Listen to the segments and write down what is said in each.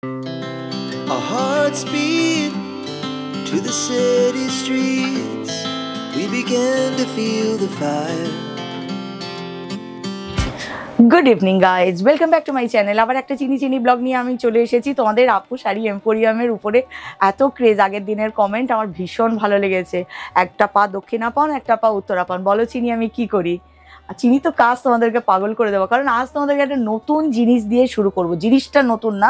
Our hearts beat to the city streets. We began to feel the fire. Good evening guys, welcome back to my channel. আবার একটা চিনি blog নিয়ে আমি চলে এসেছি। তোমাদের আপু শাড়ি এম্পোরিয়ামের উপরে এত ক্রেজ, আগের দিনের কমেন্ট আমার ভীষণ ভালো লেগেছে। একটা পা দক্ষিণাপন, একটা পা উত্তরাপন। বলো চিনি আমি কি করি? চিনি তো কাজ তোমাদেরকে পাগল করে দেবো, কারণ আজ তোমাদেরকে একটা নতুন জিনিস দিয়ে শুরু করব। জিনিসটা নতুন না,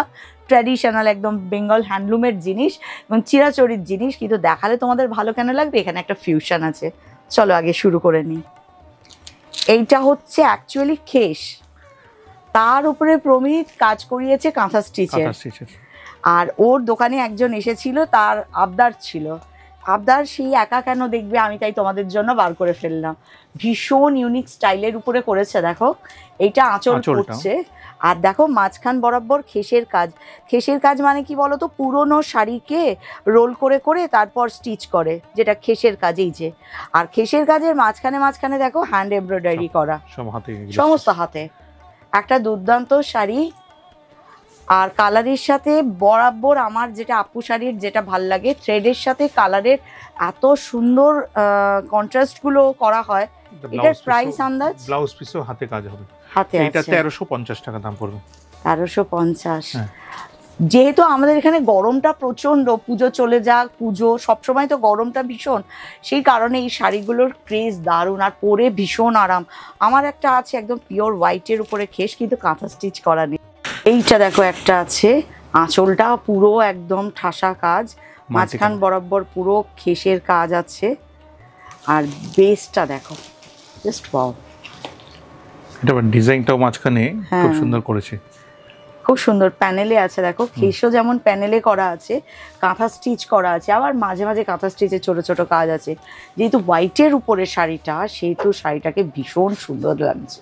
ট্র্যাডিশনাল একদম বেঙ্গল হ্যান্ডলুমের জিনিস এবং চিরাচরিত জিনিস, কিন্তু দেখালে তোমাদের ভালো কেন লাগবে? এখানে একটা ফিউশন আছে। চলো আগে শুরু করে নিই। এইটা হচ্ছে অ্যাকচুয়ালি খেস, তার উপরে প্রমিত কাজ করিয়েছে কাঁথা স্টিচের। আর ওর দোকানে একজন এসেছিল, তার আবদার ছিল। আবদার সেই একা কেন দেখবে, আমি তাই তোমাদের জন্য বার করে ফেললাম। ভীষণ ইউনিক স্টাইলের উপরে করেছে। দেখো এইটা আঁচল করছে, আর দেখো মাঝখান বরাবর খেসের কাজ। খেসের কাজ মানে কি বলো তো? পুরোনো শাড়িকে রোল করে করে তারপর স্টিচ করে, যেটা খেসের কাজ। এই যে, আর খেসের কাজের মাঝখানে দেখো হ্যান্ড এমব্রয়ডারি করা, সমস্ত হাতে। একটা দুর্দান্ত শাড়ি, আর কালারের সাথে বরাবর আমার যেটা আপু শাড়ির যেটা ভাল লাগে, থ্রেডের সাথে কালারের এত সুন্দর কন্ট্রাস্টগুলো করা হয়। এটার প্রাইস আন্দাজ? ব্লাউজ পিসও হাতে কাজ হবে, হাতে এটা 1350 টাকা দাম পড়বে। 1350। যেহেতু আমাদের এখানে গরমটা প্রচণ্ড, পুজো চলে যাক, পুজো সবসময় তো গরমটা ভীষণ, সেই কারণে এই শাড়িগুলোর ক্রেজ দারুণ, আর পরে ভীষণ আরাম। আমার একটা আছে একদম পিওর হোয়াইটের উপরে খেস, কিন্তু কাঁথা স্টিচ করা নেই। এইটা দেখো একটা আছে, আঁচলটা পুরো একদম ঠাসা কাজ, মাঝখান বরাবর পুরো খেসের কাজ আছে। আর বেসটা দেখো, জাস্ট ওয়াও। এটা ডিজাইনটাও মাঝখানে খুব সুন্দর করেছে, খুব সুন্দর প্যানেলে আছে। দেখো খেসও যেমন প্যানেলে করা আছে, কাঁথা স্টিচ করা আছে, আবার মাঝে মাঝে কাঁথা স্টিচের ছোট ছোট কাজ আছে। যেহেতু হোয়াইটের উপরে শাড়িটা, সেহেতু শাড়িটাকে ভীষণ সুন্দর লাগছে।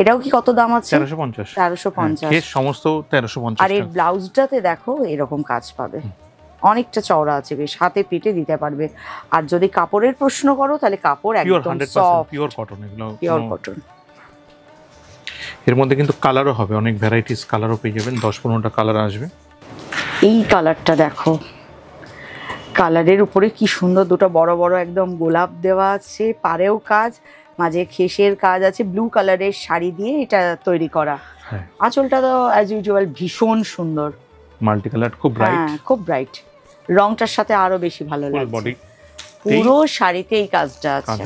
এটাও কি কত দাম আছে? 1350। 1350 খেস সমস্ত 1350। আর এর ব্লাউজটাতে দেখো এরকম কাজ পাবে, অনেকটা চওড়া আছে, বেশ হাতে পেটে দিতে পারবে। আর যদি কাপড়ের প্রশ্ন করো, তাহলে কাপড় একদম সফট, পিওর কটন। এগুলো পিওর কটন। এর মধ্যে কিন্তু কালারও হবে, অনেক ভ্যারাইটিস কালারও পেয়ে যাবেন, 10-15টা কালার আসবে। এই কালারটা দেখো, কালারের উপরে কি সুন্দর দুটো বড় বড় একদম গোলাপ দেওয়া আছে, পাড়েও কাজ, মাঝে খেসের কাজ আছে। ব্লু কালারের শাড়ি দিয়ে এটা তৈরি করা। আঁচলটা তো অ্যাজ ইউজুয়াল ভীষণ সুন্দর, মাল্টি কালার, খুব ব্রাইট। হ্যাঁ খুব ব্রাইট, রংটার সাথে আরো বেশি ভালো লাগছে। পুরো শাড়িতে এই কাজটা আছে,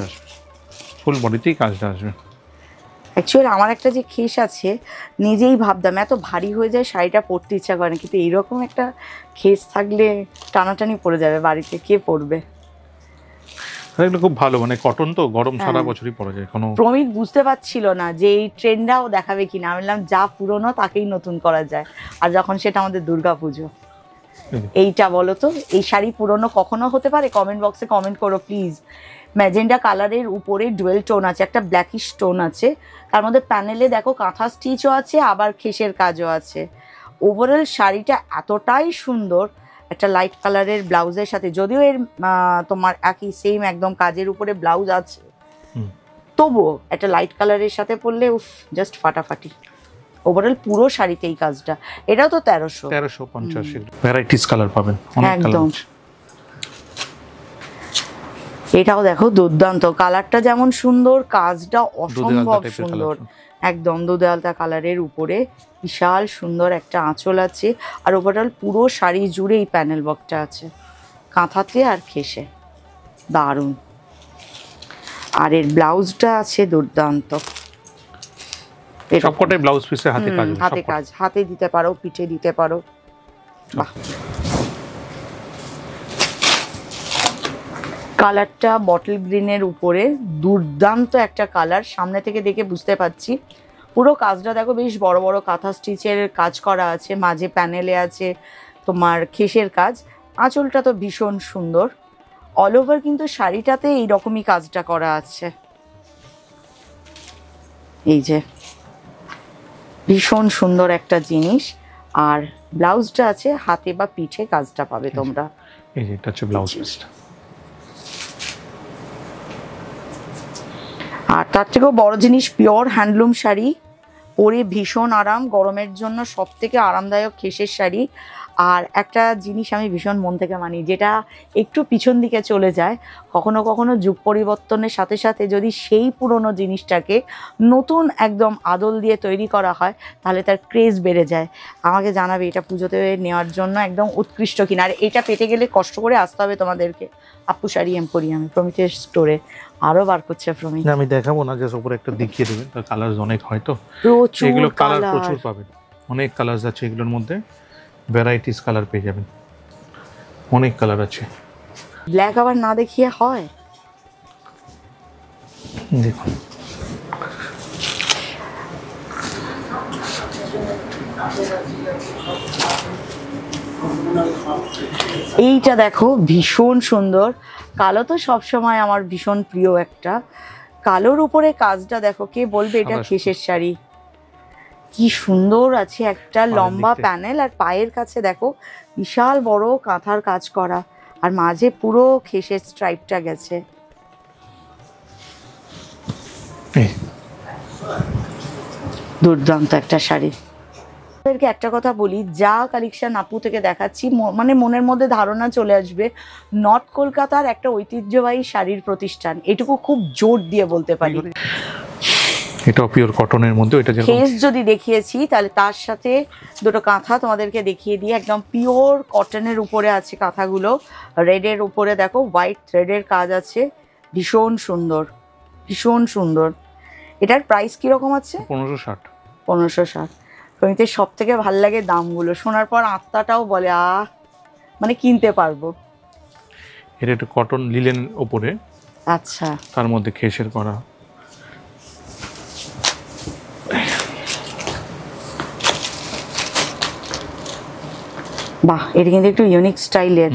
ফুল বডিতেই কাজটা আসবে। অ্যাকচুয়ালি আমার একটা যে খেস আছে, নিজেই ভাবতাম এত ভারী হয়ে যায় শাড়িটা পরতে ইচ্ছা করে না, কিন্তু এইরকম একটা খেস থাকলে টানাটানি পড়ে যাবে, বাড়িতে কে পরবে? এগুলো খুব ভালো, মানে কটন তো গরম সারা বছরই পরা যায়। কোনো প্রমিত বুঝতে পারছিল না যে এই ট্রেন্ডটাও দেখাবে কিনা। আমি বললাম যা পুরনো তাকেই নতুন করা যায়, আর যখন সেটা আমাদের দুর্গাপুজো। এইটা বলো তো, এই শাড়ি পুরনো কখনো হতে পারে? কমেন্ট বক্সে কমেন্ট করো প্লিজ। ম্যাজেন্ডা কালারের উপরে ডুয়েল টোন আছে, একটা ব্ল্যাকিশ টোন আছে, তার মধ্যে প্যানেলে দেখো কাঁথা স্টিচও আছে, আবার খেসের কাজও আছে। ওভারঅল শাড়িটা এতটাই সুন্দর, একটা লাইট কালারের ব্লাউজের সাথে, যদিও এর তোমার একই সেম একদম কাজের উপরে ব্লাউজ আছে, তবুও একটা লাইট কালারের সাথে পরলে উফ, জাস্ট ফাটাফাটি। ওভারঅল পুরো শাড়িতে এই কাজটা। এটাও তো 1350। ভ্যারাইটিস কালার পাবেন একদম। এটাও দেখো দুর্দান্ত, কালারটা যেমন সুন্দর, কাজটা অসম্ভব সুন্দর, একদম দুধে আলতা কালারের উপরে বিশাল সুন্দর একটা আঁচল আছে। আর ওভারঅল পুরো শাড়ি জুড়ে এই প্যানেল ওয়ার্কটা আছে, কাঁথাতে আর খেসে, দারুণ। আর এর ব্লাউজটা আছে দুর্দান্ত, সবকটাই ব্লাউজ পিসে হাতে কাজ, হাতে কাজ, হাতে দিতে পারো, পিঠে দিতে পারো। বাহ, কালারটা বটল গ্রিনের উপরে দুর্দান্ত একটা কালার। সামনে থেকে দেখে বুঝতে পারছি। পুরো কাজটা দেখো, বেশ বড় বড় কাঁথা স্টিচের কাজ করা আছে, মাঝে প্যানেলে আছে তোমার খেসের কাজ। আঁচলটা তো ভীষণ সুন্দর, অল ওভার কিন্তু শাড়িটাতে এইরকমই কাজটা করা আছে। এই যে ভীষণ সুন্দর একটা জিনিস। আর ব্লাউজটা আছে হাতে বা পিঠে কাজটা পাবে তোমরা। এই যে এটা হচ্ছে ব্লাউজ পিসটা। আর তার থেকেও বড় জিনিস, পিওর হ্যান্ডলুম শাড়ি, পরে ভীষণ আরাম, গরমের জন্য সব থেকে আরামদায়ক খেসের শাড়ি। আর একটা জিনিস আমি ভীষণ মন থেকে মানি, যেটা একটু পিছন দিকে চলে যায়, কখনো কখনো যুগ পরিবর্তনের সাথে সাথে যদি সেই পুরনো জিনিসটাকে নতুন একদম আদল দিয়ে তৈরি করা হয়, তাহলে তার ক্রেজ বেড়ে যায়। আমাকে জানাবে এটা পুজোতে নেওয়ার জন্য একদম উৎকৃষ্ট কিনা। আর এটা পেতে গেলে কষ্ট করে আসতে হবে তোমাদেরকে আপু শাড়ি এম্পোরিয়ামে, প্রমিতের স্টোরে। আরও বার করছে প্রমিত। আমি দেখাবো না, জাস্ট উপরে একটা দেখিয়ে দেবেন, তার কালার অনেক হয় তো, প্রচুর এগুলো কালার কালার প্রচুর পাবেন, অনেক কালার আছে এগুলোর মধ্যে, ভ্যারাইটিস কালার পেয়ে যাবেন, অনেক কালার আছে। ব্ল্যাক আবার না দেখিয়ে হয়? দেখুন এইটা দেখো, ভীষণ সুন্দর। কালো তো সবসময় আমার ভীষণ প্রিয় একটা। কালোর উপরে কাজটা দেখো, কে বলবে এটা খেসের শাড়ি? কি সুন্দর আছে, একটা লম্বা প্যানেল, আর পায়ের কাছে দেখো বিশাল বড় কাঁথার কাজ করা, আর মাঝে পুরো খেসের স্ট্রাইপটা গেছে। দুর্দান্ত একটা শাড়ি। আপনাদেরকে একটা কথা বলি, যা কালেকশন আপু থেকে দেখাচ্ছি, মানে মনের মধ্যে ধারণা চলে আসবে নর্থ কলকাতার একটা ঐতিহ্যবাহী শাড়ির প্রতিষ্ঠান, এটুকু খুব জোর দিয়ে বলতে পারি। এটা পিওর কটনের মধ্যে, এটা যেরকম খেস যদি দেখিয়েছি, তাহলে তার সাথে দুটো কাঁথা তোমাদেরকে দেখিয়ে দিই। একদম পিওর কটনের উপরে আছে কাঁথাগুলো, রেডের উপরে দেখো হোয়াইট থ্রেডের কাজ আছে, ভীষণ সুন্দর, ভীষণ সুন্দর। এটার প্রাইস কিরকম আছে? 1560। 1560। প্রমিতের সব থেকে ভাল লাগে দামগুলো, শোনার পর আত্মাটাও বলে মানে কিনতে পারবো। এটা একটা কটন লিলেন উপরে, আচ্ছা, তার মধ্যে খেসের করা। বাহ, এটা কিন্তু একটু ইউনিক স্টাইলের,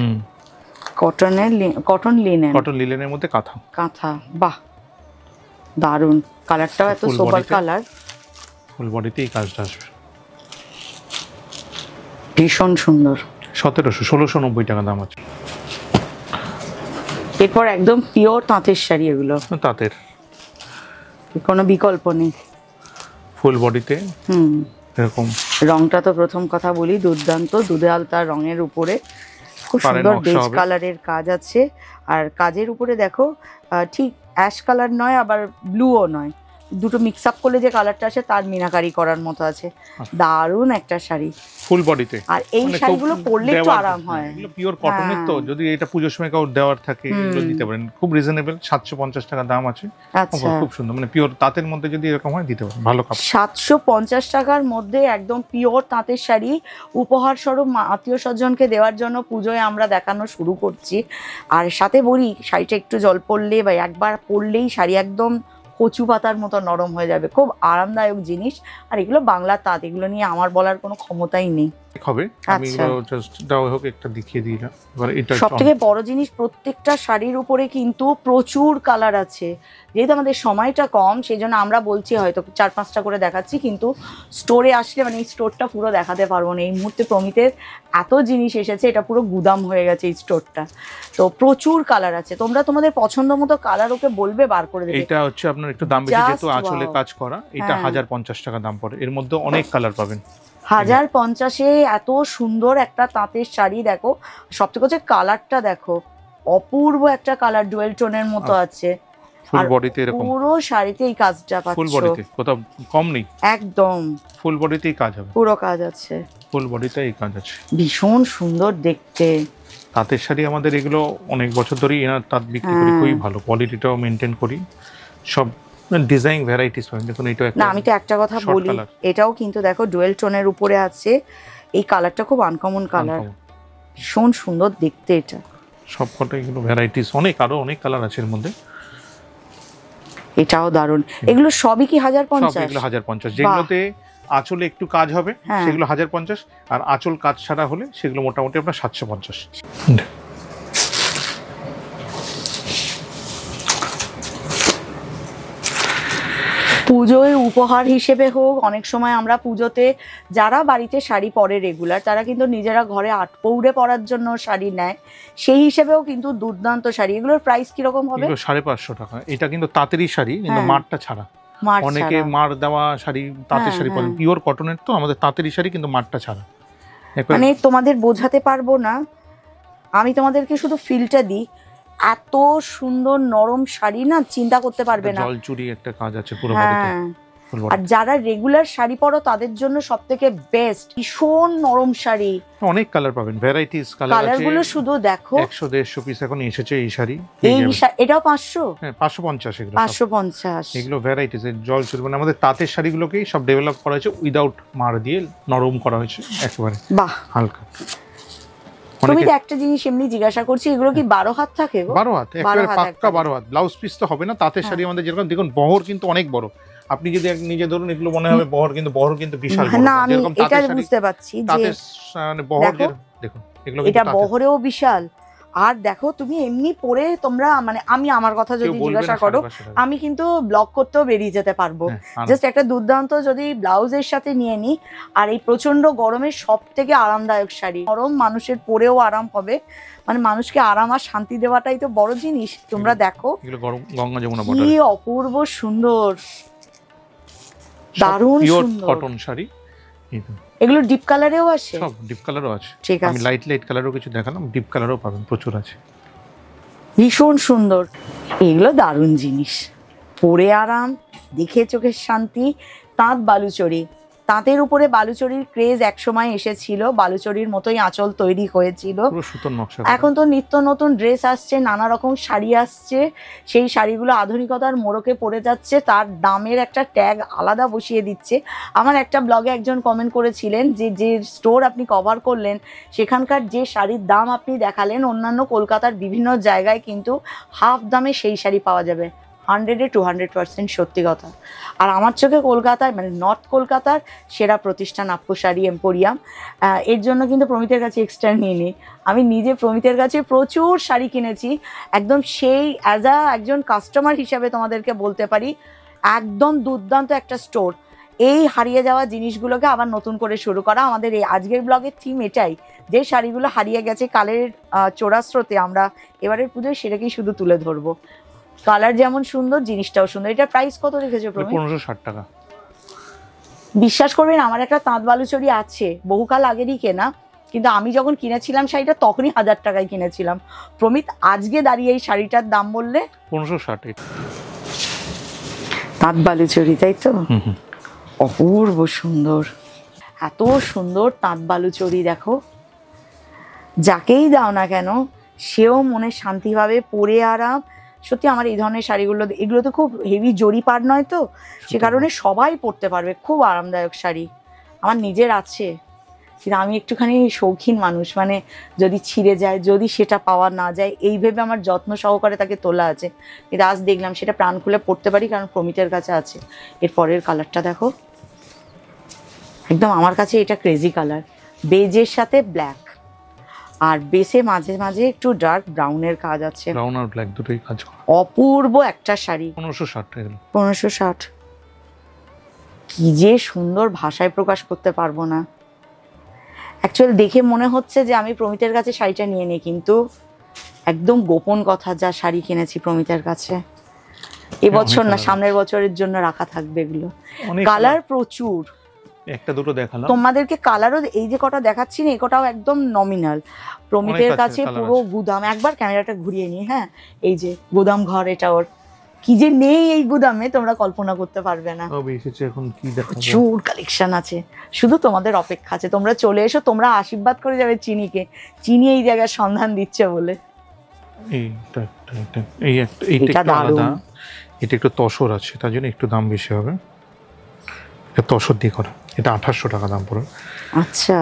কটন লিনেনের মধ্যে কাঁথা কাঁথা। বাহ, দারুণ। কালারটাও এত সোবার কালার, ফুল বডিতেই কাজটা আসবে, ভীষণ সুন্দর। 1690 টাকা দাম আছে। এরপর একদম পিওর তাঁতের শাড়ি, এগুলো তাঁতের, কোনো বিকল্প নেই, ফুল বডিতে। এরকম রংটা তো প্রথম কথা বলি, দুর্দান্ত, দুধে আলতা রঙের উপরে খুব সুন্দর বেজ কালারের কাজ আছে। আর কাজের উপরে দেখো ঠিক অ্যাশ কালার নয়, আবার ব্লুও নয়, দুটো মিক্স আপ করলে যে কালারটা আসে তার মিনাকারি করার মতো আছে। দারুণ একটা শাড়ি, ফুল বডিতে। আর এই শাড়িগুলো পরলে একটু আরাম হয়, এগুলো পিওর কটনের তো, যদি এটা পুজোর সময় কাউ দেওয়ার থাকে এগুলো দিতে পারেন, খুব রিজনেবল, 750 টাকা দাম আছে। আচ্ছা, খুব সুন্দর, মানে পিওর তাঁতের মধ্যে যদি এরকম হয় দিতে পারেন, ভালো কাপড়। 750 টাকার মধ্যে একদম পিওর তাঁতের শাড়ি উপহার স্বরূপ আত্মীয় স্বজনকে দেওয়ার জন্য পুজোয় আমরা দেখানো শুরু করছি। আর সাথে বলি, শাড়িটা একটু জল পড়লে বা একবার পরলেই শাড়ি একদম কচু পাতার মতো নরম হয়ে যাবে, খুব আরামদায়ক জিনিস। আর এগুলো বাংলা তাঁত, এগুলো নিয়ে আমার বলার কোনো ক্ষমতাই নেই। হবে আমি জাস্ট দাও হোক একটা দেখিয়ে দিলাম। এবার এটা সবথেকে বড় জিনিস, প্রত্যেকটা শাড়ির উপরে কিন্তু প্রচুর কালার আছে। যেহেতু আমাদের সময়টা কম, সেই জন্য আমরা বলছি হয়তো 4-5টা করে দেখাচ্ছি, কিন্তু স্টোরে আসলে মানে এই স্টোরটা পুরো দেখাতে পারবো না। এই মুহূর্তে প্রমিতের এত জিনিস এসেছে, এটা পুরো গুদাম হয়ে গেছে এই স্টোরটা। তো প্রচুর কালার আছে, তোমরা তোমাদের পছন্দ মতো কালার ওকে বলবে, বার করে দেবে। এটা হচ্ছে আপনার একটু দাম বেশি, যেহেতু আঁচলে কাজ করা, এটা 1050 টাকা দাম পড়ে। এর মধ্যে অনেক কালার পাবেন। 1050-এ এত সুন্দর একটা তাঁতের শাড়ি দেখো, সবথেকে হচ্ছে কালারটা দেখো, অপূর্ব একটা কালার, ডুয়েল টোনের মতো আছে। ফুল বডিতে এরকম, পুরো শাড়িতে এই কাজটা পাচ্ছো, ফুল বডিতে, কোথাও কম নেই, একদম ফুল বডিতেই কাজ হবে, পুরো কাজ আছে, ফুল বডিতে এই কাজ আছে। ভীষণ সুন্দর দেখতে। তাঁতের শাড়ি আমাদের এগুলো অনেক বছর ধরেই এনার তাঁত বিক্রি করি, খুবই ভালো, কোয়ালিটিটাও মেনটেন করি, সব ডিজাইন ভ্যারাইটিস পাবেন। দেখুন এটা একটা, না আমি তো একটা কথা বলি, এটাও কিন্তু দেখো ডুয়েল টোনের উপরে আছে, এই কালারটা খুব আনকমন কালার, ভীষণ সুন্দর দেখতে। এটা সবকটা এগুলো ভ্যারাইটিস, অনেক আরো অনেক কালার আছে এর মধ্যে। এটাও দারুণ। এগুলো সবই কি 1050? এগুলো 1050। যেগুলোতে আঁচলে একটু কাজ হবে সেগুলো 1050, আর আঁচল কাজ ছাড়া হলে সেগুলো মোটামুটি আপনার 750। পুজোয় উপহার হিসেবে হোক, অনেক সময় আমরা পুজোতে যারা বাড়িতে শাড়ি পরে রেগুলার, তারা কিন্তু নিজেরা ঘরে আটপৌরে পরার জন্য শাড়ি নেয়, সেই হিসেবেও কিন্তু দুর্দান্ত শাড়ি। এগুলোর প্রাইস কিরকম হবে? 550 টাকা। এটা কিন্তু তাঁতেরই শাড়ি, কিন্তু মারটা ছাড়া, মার অনেকে ছাড়া। মার দেওয়া শাড়ি, তাঁতের হ্যাঁ, শাড়ি পরেন, হ্যাঁ। পিওর কটনের তো আমাদের তাঁতেরই শাড়ি, কিন্তু মারটা ছাড়া। একবার মানে তোমাদের বোঝাতে পারবো না, আমি তোমাদেরকে শুধু ফিলটা দিই, এত সুন্দর নরম শাড়ি না, চিন্তা করতে পারবে না। জল চুরি একটা কাজ আছে পুরো বাড়িতে। হ্যাঁ, আর যারা রেগুলার শাড়ি পরো তাদের জন্য সবথেকে বেস্ট, ভীষণ নরম শাড়ি। অনেক কালার পাবেন, ভ্যারাইটিস কালার আছে। কালারগুলো শুধু দেখো, 100-150 পিস এখন এসেছে এই শাড়ি। এটাও 500, হ্যাঁ 550 এগুলো। 550 এগুলো ভ্যারাইটিস, জল চুরি মানে আমাদের তাঁতের শাড়িগুলোকেই সব ডেভেলপ করা হয়েছে, উইদাউট মার দিয়ে নরম করা হয়েছে একেবারে। বাহ, হালকা। তুমি তো একটা জিনিস এমনি জিজ্ঞাসা করছি, এগুলো কি 12 হাত থাকে গো? 12 হাত, একেবারে পাক্কা একবারে। 12 হাত। ব্লাউজ পিস তো হবে না তাঁতের শাড়ি আমাদের, যেরকম দেখুন বহর কিন্তু অনেক বড়। আপনি যদি নিজে ধরুন এগুলো মনে হবে বহর কিন্তু বিশাল বড়। না, আমি এটা বুঝতে পারছি যে তাঁতের মানে বহর দেখুন এগুলো কিন্তু এটা বহরেও বিশাল। আর দেখো তুমি এমনি পরে তোমরা, মানে আমি আমার কথা যদি জিজ্ঞাসা করো, আমি কিন্তু ব্লগ করতেও বেরিয়ে যেতে পারবো। জাস্ট একটা দুর্দান্ত যদি ব্লাউজের সাথে নিয়ে নিই, আর এই প্রচন্ড গরমের সব থেকে আরামদায়ক শাড়ি, গরম মানুষের পরেও আরাম হবে, মানে মানুষকে আরাম আর শান্তি দেওয়াটাই তো বড় জিনিস। তোমরা দেখো গঙ্গা যমুনা কি অপূর্ব সুন্দর, দারুণ সুন্দর কটন শাড়ি। এগুলো ডিপ কালারেও আছে, সব ডিপ কালারও আছে। ঠিক আছে, আমি লাইট কালারও কিছু দেখালাম, ডিপ কালারও পাবেন, প্রচুর আছে। ভীষণ সুন্দর, এগুলো দারুণ জিনিস, পরে আরাম, দেখে চোখের শান্তি। তাঁত বালুচরী, তাঁতের উপরে বালুচরীর ক্রেজ একসময় এসেছিল, বালুচরীর মতোই আঁচল তৈরি হয়েছিল। পুরো সুতোর নকশা। এখন তো নিত্য নতুন ড্রেস আসছে, নানা রকম শাড়ি আসছে, সেই শাড়িগুলো আধুনিকতার মোড়কে পড়ে যাচ্ছে, তার দামের একটা ট্যাগ আলাদা বসিয়ে দিচ্ছে। আমার একটা ব্লগে একজন কমেন্ট করেছিলেন যে স্টোর আপনি কভার করলেন, সেখানকার যে শাড়ির দাম আপনি দেখালেন, অন্যান্য কলকাতার বিভিন্ন জায়গায় কিন্তু হাফ দামে সেই শাড়ি পাওয়া যাবে। 100-200% সত্যি কথা। আর আমার চোখে কলকাতায়, মানে নর্থ কলকাতার সেরা প্রতিষ্ঠান আপু শাড়ি এম্পোরিয়াম। এর জন্য কিন্তু প্রমিতের কাছে এক্সট্রা নিয়ে নিই, আমি নিজে প্রমিতের কাছে প্রচুর শাড়ি কিনেছি, একদম সেই একজন কাস্টমার হিসাবে তোমাদেরকে বলতে পারি, একদম দুর্দান্ত একটা স্টোর। এই হারিয়ে যাওয়া জিনিসগুলোকে আবার নতুন করে শুরু করা, আমাদের এই আজকের ব্লগের থিম এটাই, যে শাড়িগুলো হারিয়ে গেছে কালের চোরাস্রোতে, আমরা এবারের পুজোয় সেটাকেই শুধু তুলে ধরবো। কালার যেমন সুন্দর, জিনিসটাও সুন্দর। এটা প্রাইস কত রেখেছো প্রমিত? 1560 টাকা। বিশ্বাস করবেন, আমার একটা তাঁত বালুচরী আছে, বহুকাল আগেরই কেনা, কিন্তু আমি যখন কিনেছিলাম শাড়িটা তখনই 1000 টাকায় কিনেছিলাম। প্রমিত আজকে দাঁড়িয়ে এই শাড়িটার দাম বললে 1560। তাঁত বালুচরী, তাই তো? অপূর্ব সুন্দর, এত সুন্দর তাঁত বালুচরী। দেখো, যাকেই দাও না কেন সেও মনে শান্তিভাবে পরে আরাম। সত্যি আমার এই ধরনের শাড়িগুলো, এগুলো তো খুব হেভি জরি পাড় নয় তো, সে কারণে সবাই পরতে পারবে, খুব আরামদায়ক শাড়ি। আমার নিজের আছে, কিন্তু আমি একটুখানি শৌখিন মানুষ, মানে যদি ছিঁড়ে যায়, যদি সেটা পাওয়া না যায়, এই ভেবে আমার যত্ন সহকারে তাকে তোলা আছে। কিন্তু আজ দেখলাম সেটা প্রাণ খুলে পরতে পারি, কারণ প্রমিতের কাছে আছে। এর পরের কালারটা দেখো, একদম আমার কাছে এটা ক্রেজি কালার, বেজের সাথে ব্ল্যাক, আর বেসে মাঝে মাঝে একটু ডার্ক ব্রাউনের কাজ আছে, ব্রাউন আর ব্ল্যাক দুটোই কাজ করা। অপূর্ব একটা শাড়ি। 1560 টাকা। 1560, কি যে সুন্দর, ভাষায় প্রকাশ করতে পারবো না। অ্যাকচুয়ালি দেখে মনে হচ্ছে যে আমি প্রমিতের কাছে শাড়িটা নিয়ে নিই, কিন্তু একদম গোপন কথা, যা শাড়ি কিনেছি প্রমিতের কাছে এবছর না, সামনের বছরের জন্য রাখা থাকবে এগুলো। কালার প্রচুর, একটা দুটো দেখালাম তোমাদেরকে। কালারও এই যে কটা দেখাচ্ছি না, এই কটাও একদম নমিনাল। প্রমিতের কাছে পুরো গুদাম, একবার ক্যামেরাটা ঘুরিয়ে নি, হ্যাঁ, এই যে গুদাম ঘর, এটা ওর কি যে নেই এই গুদামে তোমরা কল্পনা করতে পারবে না। এখন কি দেখাবো, প্রচুর কালেকশন আছে, শুধু তোমাদের অপেক্ষা আছে। তোমরা চলে এসো, তোমরা আশীর্বাদ করে যাবে চিনিকে, চিনি এই জায়গার সন্ধান দিচ্ছে বলে। এইটা আলাদা, এটা একটু তসর আছে, তার জন্য একটু দাম বেশি হবে। এটা তসর দিয়ে করা, এটা 2800 টাকা দাম পড়ে। আচ্ছা,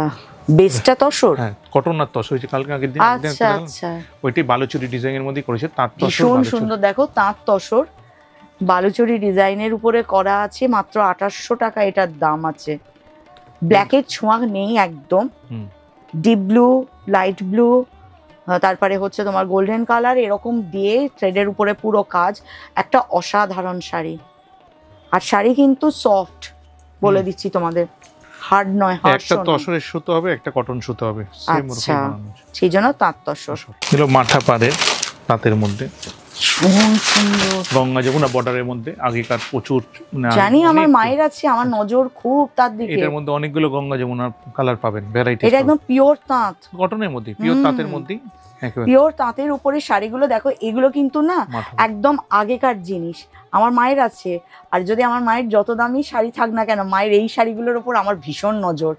বেসটা তসর? হ্যাঁ, কটন আর তসর, হয়েছে কালকে আগের দিন। আচ্ছা আচ্ছা, ওইটাই বালুচরী ডিজাইনের মধ্যে করেছে, তাঁত তসর। ভীষণ সুন্দর, দেখো তাঁত তসর বালুচরী ডিজাইনের উপরে করা আছে, মাত্র 2800 টাকা এটার দাম আছে। ব্ল্যাকের ছোঁয়া নেই একদম, ডিপ ব্লু, লাইট ব্লু, তারপরে হচ্ছে তোমার গোল্ডেন কালার, এরকম দিয়ে থ্রেডের উপরে পুরো কাজ, একটা অসাধারণ শাড়ি। আর শাড়ি কিন্তু সফট, বলে দিচ্ছি তোমাদের, হার্ড নয়। একটা তসরের সুতো হবে, একটা কটন সুতো হবে, আচ্ছা, সেই জন্য তাঁত তসর। এগুলো মাঠা পাড়ের তাঁতের মধ্যে ভীষণ সুন্দর। গঙ্গা যমুনা বর্ডারের মধ্যে আগেকার প্রচুর জানি, আমার মায়ের আছে, আমার নজর খুব তার দিকে। এটার মধ্যে অনেকগুলো গঙ্গা যমুনার কালার পাবেন, ভ্যারাইটি। এটা একদম পিওর তাঁত, কটনের মধ্যে, পিওর তাঁতের মধ্যেই। পিওর তাঁতের উপরে শাড়িগুলো দেখো, এগুলো কিন্তু না একদম আগেকার জিনিস। আমার মায়ের আছে, আর যদি আমার মায়ের যত দামি শাড়ি থাক না কেন, মায়ের এই শাড়িগুলোর উপর আমার ভীষণ নজর।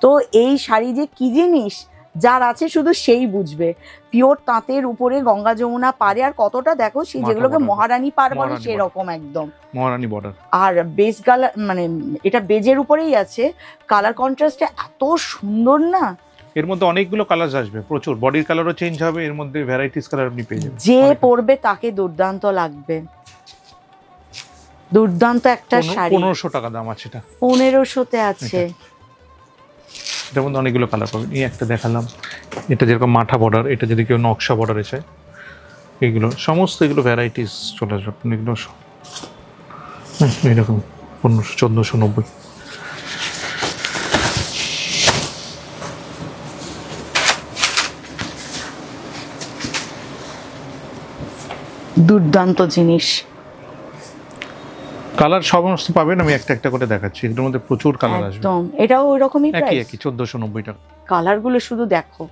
তো এই শাড়ি যে কি জিনিস, যার আছে শুধু সেই বুঝবে। পিওর তাঁতের উপরে গঙ্গা যমুনা পারে, আর কতটা দেখো সেই যেগুলোকে মহারানী পার বলে সেরকম একদম মহারানী বর্ডার। আর বেস কালার, মানে এটা বেজের উপরেই আছে, কালার কন্ট্রাস্টটা এত সুন্দর না। এর মধ্যে অনেকগুলো কালার আসবে, প্রচুর বডির কালারও চেঞ্জ হবে, এর মধ্যে ভ্যারাইটিস কালার আপনি পেয়ে যাবেন। যে পরবে তাকে দুর্দান্ত লাগবে। দুর্দান্ত একটা শাড়ি, 1500 টাকা দাম আছে এটা। 1500-তে আছে। এটার মধ্যে অনেকগুলো কালার পাবেন। এই একটা দেখালাম, এটা যেরকম মাঠা বর্ডার, এটা যদি কেউ নকশা বর্ডারে চায়, এগুলো সমস্ত এগুলো ভ্যারাইটিস চলে আসবে। এগুলো এরকম 1490। দুর্দান্ত জিনিস, কালার সমস্ত পাবেন, আমি একটা একটা করে দেখাচ্ছি। এগুলোর মধ্যে প্রচুর কালার আসবে। একদম এটাও ওই রকমই প্রাইস, একই 1490 টাকা। কালারগুলো শুধু দেখো।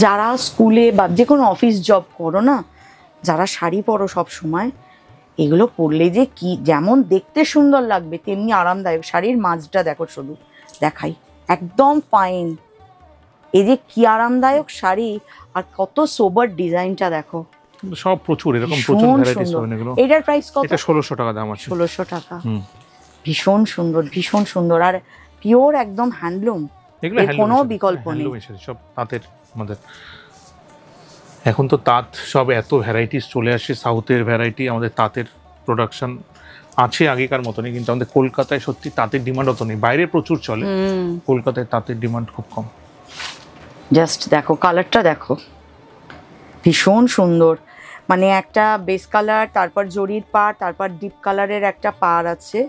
যারা স্কুলে বা যে কোনো অফিস জব করো না, যারা শাড়ি পরো সব সময়, এগুলো পরলে যে কি যেমন দেখতে সুন্দর লাগবে তেমনি আরামদায়ক। শাড়ির মাঝটা দেখো, শুধু দেখাই, একদম ফাইন। এই যে কি আরামদায়ক শাড়ি, আর কত সোবার ডিজাইনটা দেখো। সব প্রচুর এরকম প্রচুর ভ্যারাইটিস পাবেন। এগুলো এটার প্রাইস কত? এটা 1600 টাকা দাম আছে। 1600 টাকা। ভীষণ সুন্দর, ভীষণ সুন্দর, আর পিওর একদম হ্যান্ডলুম, এগুলো কোনো বিকল্প নেই। সব তাঁতের আমাদের। এখন তো তাঁত সব এত ভ্যারাইটিস চলে আসে, সাউথের ভ্যারাইটি, আমাদের তাঁতের প্রোডাকশন আছে আগেকার মতনই, কিন্তু আমাদের কলকাতায় সত্যি তাঁতের ডিমান্ড অত নেই। বাইরে প্রচুর চলে, কলকাতায় তাঁতের ডিমান্ড খুব কম। জাস্ট দেখো কালারটা দেখো, ভীষণ সুন্দর। মানে একটা বেস কালার, তারপর জরির পাড়, তারপর ডিপ কালারের একটা পাড় আছে,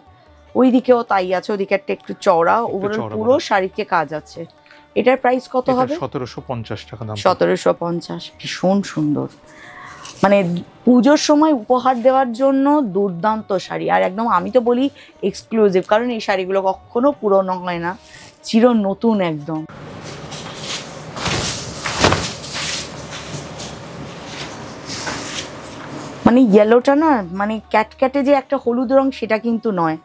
ওই দিকেও তাই আছে, ওদিকে একটা একটু চওড়া, ওভারঅল পুরো শাড়িতে কাজ আছে। এটার প্রাইস কত হবে? 1750 টাকা দাম। 1750। ভীষণ সুন্দর, মানে পুজোর সময় উপহার দেওয়ার জন্য দুর্দান্ত শাড়ি। আর একদম আমি তো বলি এক্সক্লুসিভ, কারণ এই শাড়িগুলো কখনো পুরনো হয় না, চির নতুন একদম। মানে ইয়েলোটা না, মানে ক্যাটক্যাটে যে একটা হলুদ রং সেটা কিন্তু নয়।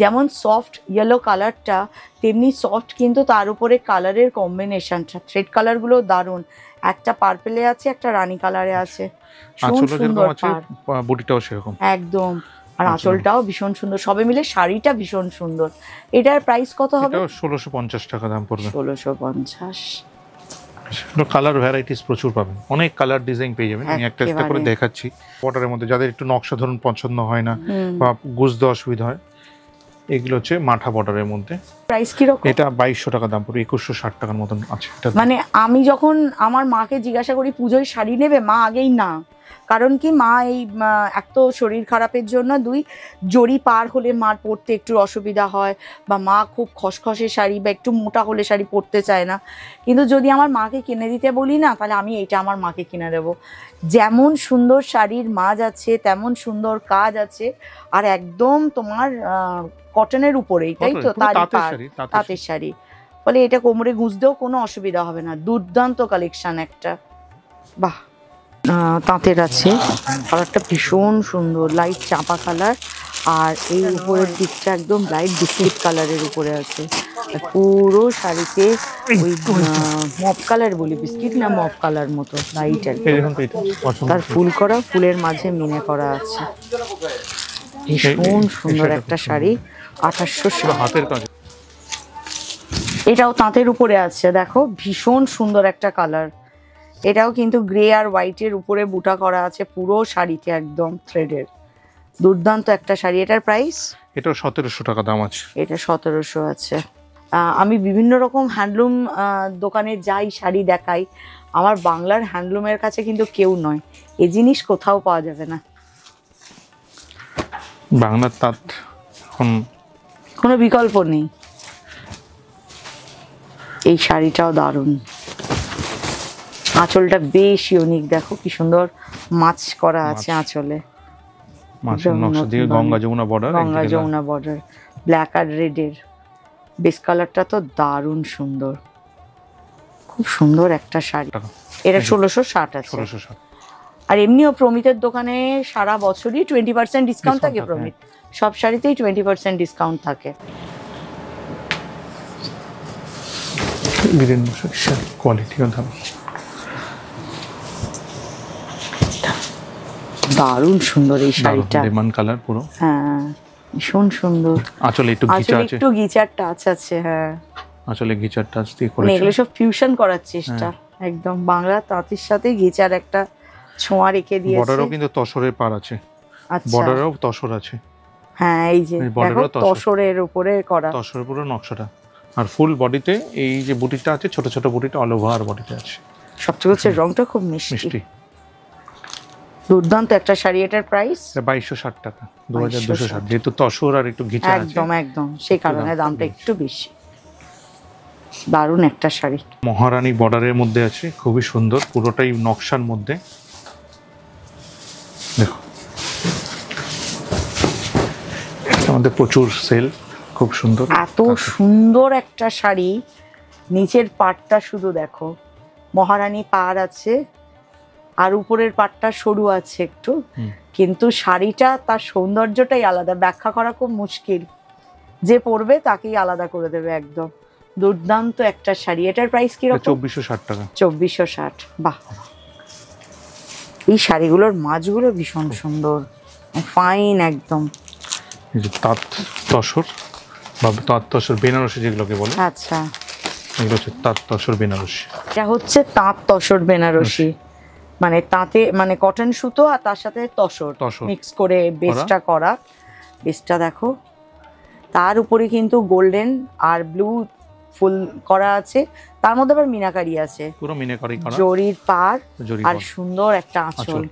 যেমন সফট ইয়েলো কালারটা, তেমনি সফট কিন্তু তার উপরে কালারের কম্বিনেশনটা, থ্রেড কালারগুলো দারুণ। একটা পার্পেলে আছে, একটা রানী কালারে আছে, সুন্দর বডিটাও সেরকম একদম, আর আঁচলটাও ভীষণ সুন্দর। সবে মিলে শাড়িটা ভীষণ সুন্দর। এটার প্রাইস কত হবে? 1650 টাকা দাম পড়বে। 1650। কালার ভ্যারাইটিস প্রচুর পাবেন, অনেক কালার ডিজাইন পেয়ে যাবেন। আমি একটা একটা করে দেখাচ্ছি। বর্ডারের মধ্যে যাদের একটু নকশা ধরুন পছন্দ হয় না বা বুঝতে অসুবিধা হয়, এগুলো হচ্ছে মাঠা বর্ডারের মধ্যে। প্রাইস কি রকম? এটা 2200 টাকা দাম পড়বে, 2160 টাকার মতন আছে। মানে আমি যখন আমার মাকে জিজ্ঞাসা করি পুজোয় শাড়ি নেবে, মা আগেই না। কারণ কি, মা এই এক তো শরীর খারাপের জন্য, দুই জড়ি পার হলে মার পরতে একটু অসুবিধা হয়, বা মা খুব খসখসে শাড়ি বা একটু মোটা হলে শাড়ি পরতে চায় না। কিন্তু যদি আমার মাকে কিনে দিতে বলি না, তাহলে আমি এইটা আমার মাকে কিনে দেবো। যেমন সুন্দর শাড়ির মাঝ আছে, তেমন সুন্দর কাজ আছে, আর একদম তোমার কটনের উপরেই, তাই তো? তাঁতের শাড়ি বলে এটা কোমরে গুঁজতেও কোনো অসুবিধা হবে না। দুর্দান্ত কালেকশন একটা, বাহ। তাঁতের আছে, কালারটা ভীষণ সুন্দর, লাইট চাপা কালার, আর এই উপরের দিকটা একদম লাইট বিস্কিট কালারের উপরে আছে। পুরো শাড়িতে ওই মপ কালার বলি, বিস্কিট না মপ কালার মতো লাইট একদম, তার ফুল করা, ফুলের মাঝে মিনে করা আছে। ভীষণ সুন্দর একটা শাড়ি, 2800 হাতের কাজ। এটাও তাঁতের উপরে আছে, দেখো ভীষণ সুন্দর একটা কালার। এটাও কিন্তু গ্রে আর হোয়াইটের উপরে বুটা করা আছে পুরো শাড়িতে, একদম থ্রেডের। দুর্দান্ত একটা শাড়ি। এটার প্রাইস? এটা 1700 টাকা দাম আছে। এটা 1700 আছে। আমি বিভিন্ন রকম হ্যান্ডলুম দোকানে যাই, শাড়ি দেখাই, আমার বাংলার হ্যান্ডলুমের কাছে কিন্তু কেউ নয়। এই জিনিস কোথাও পাওয়া যাবে না। বাংলার তাঁত কোনো বিকল্প নেই। এই শাড়িটাও দারুণ। আঁচলটা বেশ ইউনিক, দেখো কি সুন্দর মাছ করা আছে আঁচলে, মাছের নকশা দিয়ে Ganga Jamuna border, Ganga Jamuna border, black আর রেডের। বেস কালারটা তো দারুণ সুন্দর, খুব সুন্দর একটা শাড়ি। এটা 1660 আছে। 1660। আর এমনিও প্রমিতের দোকানে সারা বছরই 20% ডিসকাউন্ট থাকে। প্রমিত সব শাড়িতেই 20% ডিসকাউন্ট থাকে। দারুণ সুন্দর এই শাড়িটা, লেমন কালার পুরো। হ্যাঁ ভীষণ সুন্দর। আঁচলে একটু গিচা আছে, একটু গিচার টাচ আছে। হ্যাঁ আঁচলে গিচার টাচ দিয়ে করেছে। এগুলো সব ফিউশন করার চেষ্টা, একদম বাংলা তাঁতির সাথে গিচার একটা ছোঁয়া রেখে দিয়েছে। বর্ডারও কিন্তু তসরের পার আছে। আচ্ছা, বর্ডারেও তসর আছে। হ্যাঁ এই যে দেখো তসরের উপরে করা, তসরের পুরো নকশাটা। আর ফুল বডিতে এই যে বুটিটা আছে, ছোট ছোট বুটিটা অল ওভার বডিতে আছে। সবচেয়ে হচ্ছে রংটা খুব মিষ্টি, দুর্দান্ত একটা শাড়ি। এটার প্রাইস 2260 টাকা, 2260। যেহেতু তসর আর একটু ঘিচা আছে, একদম একদম সেই কারণে দামটা একটু বেশি। দারুণ একটা শাড়ি, মহারানী বর্ডারের মধ্যে আছে, খুবই সুন্দর, পুরোটাই নকশার মধ্যে। দেখো আমাদের প্রচুর সেল, খুব সুন্দর। এত সুন্দর একটা শাড়ি। নিচের পাটটা শুধু দেখো, মহারানী পাড় আছে, আর উপরের পাটটা সরু আছে একটু, কিন্তু শাড়িটা তার সৌন্দর্যটাই আলাদা, ব্যাখ্যা করা খুব মুশকিল। যে পরবে তাকেই আলাদা করে দেবে একদম। দুর্দান্ত একটা শাড়ি। এটার প্রাইস কি রকম? 2460 টাকা। 2460। বাহ, এই শাড়িগুলোর মাছগুলো ভীষণ সুন্দর, ফাইন একদম। এই যে তাঁত তসর বা তাঁত তসর বেনারসি যেগুলোকে বলে, আচ্ছা এগুলো হচ্ছে তাঁত তসর বেনারসি। এটা হচ্ছে তাঁত তসর বেনারসি, মানে তাঁতে মানে কটন সুতো আর তার সাথে তসর মিক্স করে বেসটা করা। বেসটা দেখো, তার উপরে কিন্তু গোল্ডেন আর ব্লু ফুল করা আছে, তার মধ্যে আবার মিনাকারি আছে, পুরো মিনাকারি করা, জরির পার আর সুন্দর একটা আঁচল।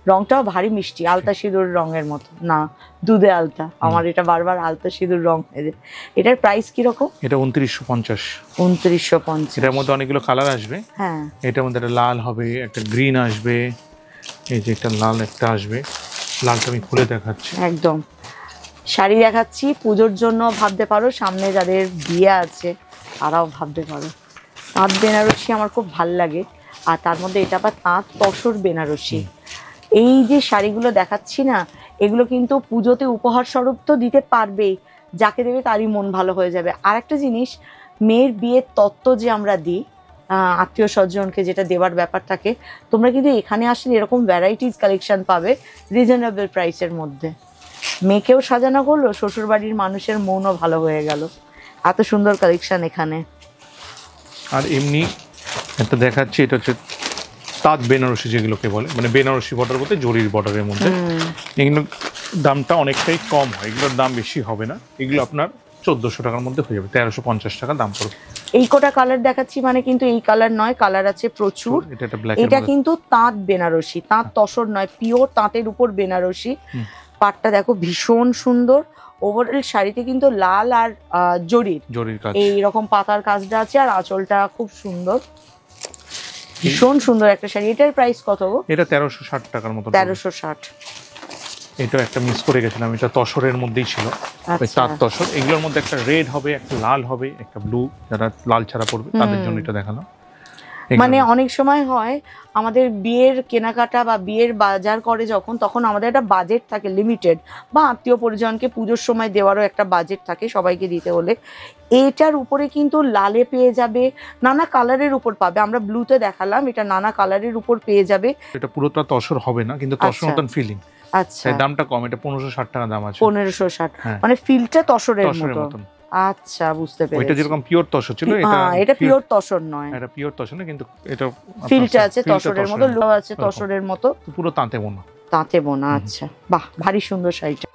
রংটাও ভারী মিষ্টি, আলতা সিঁদুর রঙের মতো, না দুধে আলতা। আমার এটা বারবার আলতা সিঁদুর রং। এটার প্রাইস কি রকম? এটা 2950। 2950। এটার মধ্যে অনেকগুলো কালার আসবে। হ্যাঁ, এটার মধ্যে একটা লাল হবে, একটা গ্রিন আসবে, এই যে একটা লাল একটা আসবে। লালটা আমি খুলে দেখাচ্ছি। একদম শাড়ি দেখাচ্ছি, পুজোর জন্য ভাবতে পারো, সামনে যাদের বিয়ে আছে তারাও ভাবতে পারো। তাঁত বেনারসি আমার খুব ভাল লাগে, আর তার মধ্যে এটা আবার তাঁত তসর বেনারসি। এই যে শাড়িগুলো দেখাচ্ছি না, এগুলো কিন্তু পুজোতে উপহার স্বরূপ তো দিতে পারবেই, যাকে দেবে তারই মন ভালো হয়ে যাবে। আর একটা জিনিস, মেয়ের বিয়ের তত্ত্ব যে আমরা দিই আত্মীয় স্বজনকে, যেটা দেওয়ার ব্যাপার থাকে, তোমরা কিন্তু এখানে আসলে এরকম ভ্যারাইটিস কালেকশন পাবে রিজনেবল প্রাইসের মধ্যে। মেয়েকেও সাজানো করলো, শ্বশুরবাড়ির মানুষের মনও ভালো হয়ে গেল। এত সুন্দর কালেকশন এখানে। আর এমনি একটা দেখাচ্ছি, এটা হচ্ছে তাঁত বেনারসি যেগুলোকে বলে, মানে বেনারসি বর্ডার বলতে জরির বর্ডারের মধ্যে। এগুলো দামটা অনেকটাই কম হয়, এগুলোর দাম বেশি হবে না। এগুলো আপনার 1400 টাকার মধ্যে হয়ে যাবে, 1350 টাকা দাম পড়বে। এই কোটা কালার দেখাচ্ছি, মানে কিন্তু এই কালার নয়, কালার আছে প্রচুর। এটা কিন্তু তাঁত বেনারসি, তাঁত তসর নয়, পিওর তাঁতের উপর বেনারসি। পাটটা দেখো ভীষণ সুন্দর। ওভারঅল শাড়িতে কিন্তু লাল আর জরির কাজ, এইরকম পাতার কাজটা আছে, আর আঁচলটা খুব সুন্দর, ভীষণ সুন্দর একটা শাড়ি। এটার প্রাইস কত? এটা 1360 টাকার মতো। 1360। এটা একটা মিস করে গেছিলাম, এটা তসরের মধ্যেই ছিল, তাঁত তসর। এগুলোর মধ্যে একটা রেড হবে, একটা লাল হবে, একটা ব্লু। যারা লাল ছাড়া পড়বে তাদের জন্য এটা দেখানো। মানে অনেক সময় হয় আমাদের বিয়ের কেনাকাটা বা বিয়ের বাজার করে যখন, তখন আমাদের একটা বাজেট থাকে লিমিটেড, বা আত্মীয় পরিজনকে পুজোর সময় দেওয়ারও একটা বাজেট থাকে সবাইকে দিতে হলে। এটার উপরে কিন্তু লালে পেয়ে যাবে, নানা কালারের উপর পাবে। আমরা ব্লুতে দেখালাম, এটা নানা কালারের উপর পেয়ে যাবে। এটা পুরোটা তসর হবে না, কিন্তু তসর মতন ফিলিং। আচ্ছা, দামটা কম, এটা 1560 টাকা দাম আছে। 1560, মানে ফিলটা তসরের মতো। আচ্ছা, বুঝতে পেরেছি। এটা যেরকম পিওর তসর ছিল, এটা পিওর তসর নয়, এটা পিওর তসর না, কিন্তু এটা ফিলটা আছে তসরের মতো, লো আছে তসরের মতো, পুরো তাঁতে বোনা। তাঁতে বোনা। আচ্ছা, বাহ, ভারী সুন্দর শাড়িটা।